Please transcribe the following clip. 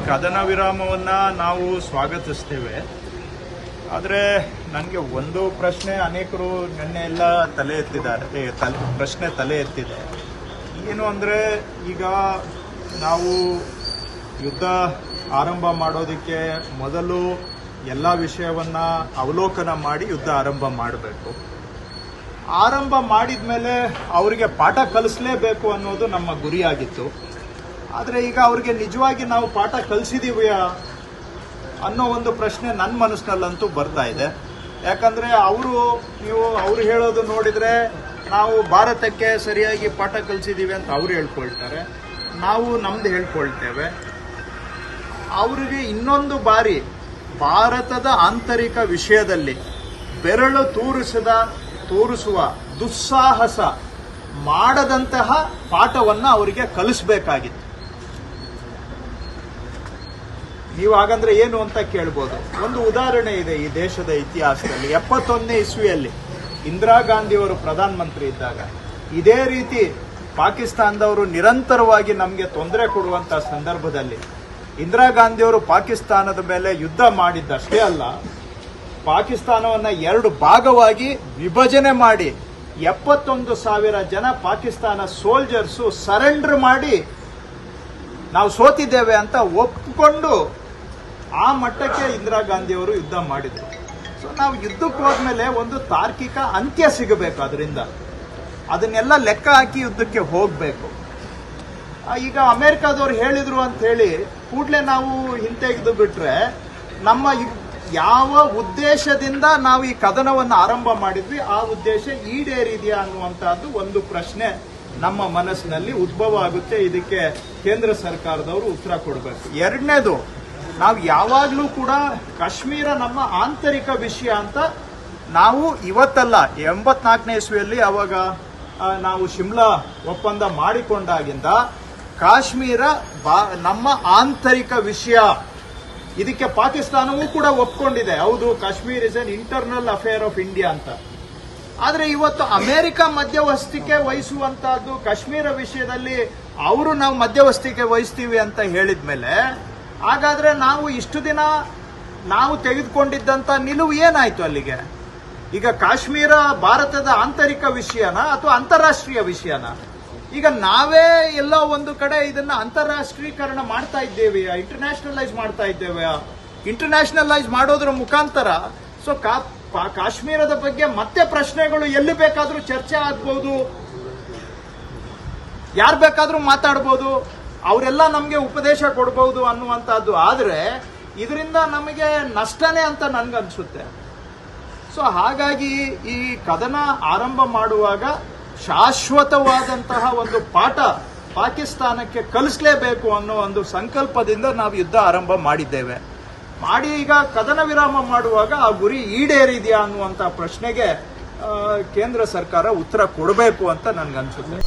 ಕದನ ವಿರಾಮವನ್ನು ನಾವು ಸ್ವಾಗತಿಸ್ತೇವೆ. ಆದರೆ ನನಗೆ ಒಂದು ಪ್ರಶ್ನೆ ಅನೇಕರು ನಿನ್ನೆ ಎಲ್ಲ ತಲೆ ಎತ್ತಿದ್ದಾರೆ, ಪ್ರಶ್ನೆ ತಲೆ ಎತ್ತಿದೆ. ಏನು ಅಂದರೆ, ಈಗ ನಾವು ಯುದ್ಧ ಆರಂಭ ಮಾಡೋದಕ್ಕೆ ಮೊದಲು ಎಲ್ಲ ವಿಷಯವನ್ನು ಅವಲೋಕನ ಮಾಡಿ ಯುದ್ಧ ಆರಂಭ ಮಾಡಬೇಕು. ಆರಂಭ ಮಾಡಿದ ಮೇಲೆ ಅವರಿಗೆ ಪಾಠ ಕಲಿಸಲೇಬೇಕು ಅನ್ನೋದು ನಮ್ಮ ಗುರಿಯಾಗಿತ್ತು. ಆದರೆ ಈಗ ಅವ್ರಿಗೆ ನಿಜವಾಗಿ ನಾವು ಪಾಠ ಕಲಿಸಿದೀವಿ ಅನ್ನೋ ಒಂದು ಪ್ರಶ್ನೆ ನನ್ನ ಮನಸ್ಸಿನಲ್ಲಂತೂ ಬರ್ತಾ ಇದೆ. ಯಾಕಂದರೆ ಅವರು ಹೇಳೋದು ನೋಡಿದರೆ ನಾವು ಭಾರತಕ್ಕೆ ಸರಿಯಾಗಿ ಪಾಠ ಕಲಿಸಿದ್ದೀವಿ ಅಂತ ಅವ್ರು ಹೇಳ್ಕೊಳ್ತಾರೆ, ನಾವು ನಮ್ದು ಹೇಳ್ಕೊಳ್ತೇವೆ. ಅವರಿಗೆ ಇನ್ನೊಂದು ಬಾರಿ ಭಾರತದ ಆಂತರಿಕ ವಿಷಯದಲ್ಲಿ ಬೆರಳು ತೋರಿಸುವ ದುಸ್ಸಾಹಸ ಮಾಡದಂತಹ ಪಾಠವನ್ನು ಅವರಿಗೆ ಕಲಿಸಬೇಕಾಗಿತ್ತು. ನೀವು ಹಾಗಂದ್ರೆ ಏನು ಅಂತ ಕೇಳ್ಬೋದು. ಒಂದು ಉದಾಹರಣೆ ಇದೆ ಈ ದೇಶದ ಇತಿಹಾಸದಲ್ಲಿ. 71ನೇ ಇಸ್ವಿಯಲ್ಲಿ ಇಂದಿರಾ ಗಾಂಧಿಯವರು ಪ್ರಧಾನಮಂತ್ರಿ ಇದ್ದಾಗ ಇದೇ ರೀತಿ ಪಾಕಿಸ್ತಾನದವರು ನಿರಂತರವಾಗಿ ನಮಗೆ ತೊಂದರೆ ಕೊಡುವಂತ ಸಂದರ್ಭದಲ್ಲಿ ಇಂದಿರಾ ಗಾಂಧಿಯವರು ಪಾಕಿಸ್ತಾನದ ಮೇಲೆ ಯುದ್ಧ ಮಾಡಿದ್ದಷ್ಟೇ ಅಲ್ಲ, ಪಾಕಿಸ್ತಾನವನ್ನ 2 ಭಾಗವಾಗಿ ವಿಭಜನೆ ಮಾಡಿ 71,000 ಜನ ಪಾಕಿಸ್ತಾನ ಸೋಲ್ಜರ್ಸು ಸರೆಂಡರ್ ಮಾಡಿ ನಾವು ಸೋತಿದ್ದೇವೆ ಅಂತ ಒಪ್ಪಿಕೊಂಡು ಆ ಮಟ್ಟಕ್ಕೆ ಇಂದಿರಾ ಗಾಂಧಿಯವರು ಯುದ್ಧ ಮಾಡಿದ್ರು. ಸೊ ನಾವು ಯುದ್ಧಕ್ಕೆ ಹೋದ್ಮೇಲೆ ಒಂದು ತಾರ್ಕಿಕ ಅಂತ್ಯ ಸಿಗಬೇಕು. ಅದರಿಂದ ಅದನ್ನೆಲ್ಲ ಲೆಕ್ಕ ಹಾಕಿ ಯುದ್ಧಕ್ಕೆ ಹೋಗಬೇಕು. ಈಗ ಅಮೆರಿಕಾದವ್ರು ಹೇಳಿದ್ರು ಅಂತ ಹೇಳಿ ಕೂಡಲೇ ನಾವು ಹಿಂತೆಗೆದು ಬಿಟ್ರೆ ನಮ್ಮ ಯಾವ ಉದ್ದೇಶದಿಂದ ನಾವು ಈ ಕದನವನ್ನು ಆರಂಭ ಮಾಡಿದ್ವಿ ಆ ಉದ್ದೇಶ ಈಡೇರಿದೆಯಾ ಅನ್ನುವಂತಹದ್ದು ಒಂದು ಪ್ರಶ್ನೆ ನಮ್ಮ ಮನಸ್ಸಿನಲ್ಲಿ ಉದ್ಭವ ಆಗುತ್ತೆ. ಇದಕ್ಕೆ ಕೇಂದ್ರ ಸರ್ಕಾರದವರು ಉತ್ತರ ಕೊಡಬೇಕು. ಎರಡನೇದು, ನಾವು ಯಾವಾಗಲೂ ಕೂಡ ಕಾಶ್ಮೀರ ನಮ್ಮ ಆಂತರಿಕ ವಿಷಯ ಅಂತ ನಾವು ಇವತ್ತಲ್ಲ 84ನೇ ಇಸ್ವಿಯಲ್ಲಿ ಅವಾಗ ನಾವು ಶಿಮ್ಲಾ ಒಪ್ಪಂದ ಮಾಡಿಕೊಂಡಾಗಿಂದ ಕಾಶ್ಮೀರ ನಮ್ಮ ಆಂತರಿಕ ವಿಷಯ. ಇದಕ್ಕೆ ಪಾಕಿಸ್ತಾನವೂ ಕೂಡ ಒಪ್ಕೊಂಡಿದೆ. ಹೌದು, Kashmir is an internal affair of India ಅಂತ. ಆದರೆ ಇವತ್ತು ಅಮೆರಿಕ ಮಧ್ಯವಸ್ಥಿಕೆ ವಹಿಸುವಂತಹದ್ದು ಕಾಶ್ಮೀರ ವಿಷಯದಲ್ಲಿ ಅವರು ನಾವು ಮಧ್ಯವಸ್ಥಿಕೆ ವಹಿಸ್ತೀವಿ ಅಂತ ಹೇಳಿದ ಮೇಲೆ ಹಾಗಾದ್ರೆ ನಾವು ಇಷ್ಟು ದಿನ ನಾವು ತೆಗೆದುಕೊಂಡಿದ್ದಂತ ನಿಲುವು ಏನಾಯ್ತು ಅಲ್ಲಿಗೆ? ಈಗ ಕಾಶ್ಮೀರ ಭಾರತದ ಆಂತರಿಕ ವಿಷಯನ ಅಥವಾ ಅಂತಾರಾಷ್ಟ್ರೀಯ ವಿಷಯನ? ಈಗ ನಾವೇ ಎಲ್ಲೋ ಒಂದು ಕಡೆ ಇದನ್ನ ಅಂತಾರಾಷ್ಟ್ರೀಕರಣ ಮಾಡ್ತಾ ಇದ್ದೇವೆ, ಇಂಟರ್ನ್ಯಾಷನಲೈಸ್ ಮಾಡ್ತಾ ಇದ್ದೇವೆ. ಇಂಟರ್ನ್ಯಾಷನಲೈಸ್ ಮಾಡೋದ್ರ ಮುಖಾಂತರ ಸೊ ಕಾಶ್ಮೀರದ ಬಗ್ಗೆ ಮತ್ತೆ ಪ್ರಶ್ನೆಗಳು ಎಲ್ಲಿ ಬೇಕಾದ್ರೂ ಚರ್ಚೆ ಆಗ್ಬಹುದು, ಯಾರು ಬೇಕಾದ್ರೂ ಮಾತಾಡಬಹುದು, ಅವರೆಲ್ಲ ನಮಗೆ ಉಪದೇಶ ಕೊಡಬಹುದು ಅನ್ನುವಂಥದ್ದು. ಆದರೆ ಇದರಿಂದ ನಮಗೆ ನಷ್ಟನೇ ಅಂತ ನನ್ಗನ್ಸುತ್ತೆ. ಸೊ ಹಾಗಾಗಿ ಈ ಕದನ ಆರಂಭ ಮಾಡುವಾಗ ಶಾಶ್ವತವಾದಂತಹ ಒಂದು ಪಾಠ ಪಾಕಿಸ್ತಾನಕ್ಕೆ ಕಲಿಸಲೇಬೇಕು ಅನ್ನೋ ಒಂದು ಸಂಕಲ್ಪದಿಂದ ನಾವು ಯುದ್ಧ ಆರಂಭ ಮಾಡಿದ್ದೇವೆ. ಮಾಡಿ ಈಗ ಕದನ ವಿರಾಮ ಮಾಡುವಾಗ ಆ ಗುರಿ ಈಡೇರಿದೆಯಾ ಅನ್ನುವಂಥ ಪ್ರಶ್ನೆಗೆ ಕೇಂದ್ರ ಸರ್ಕಾರ ಉತ್ತರ ಕೊಡಬೇಕು ಅಂತ ನನ್ಗನ್ಸುತ್ತೆ.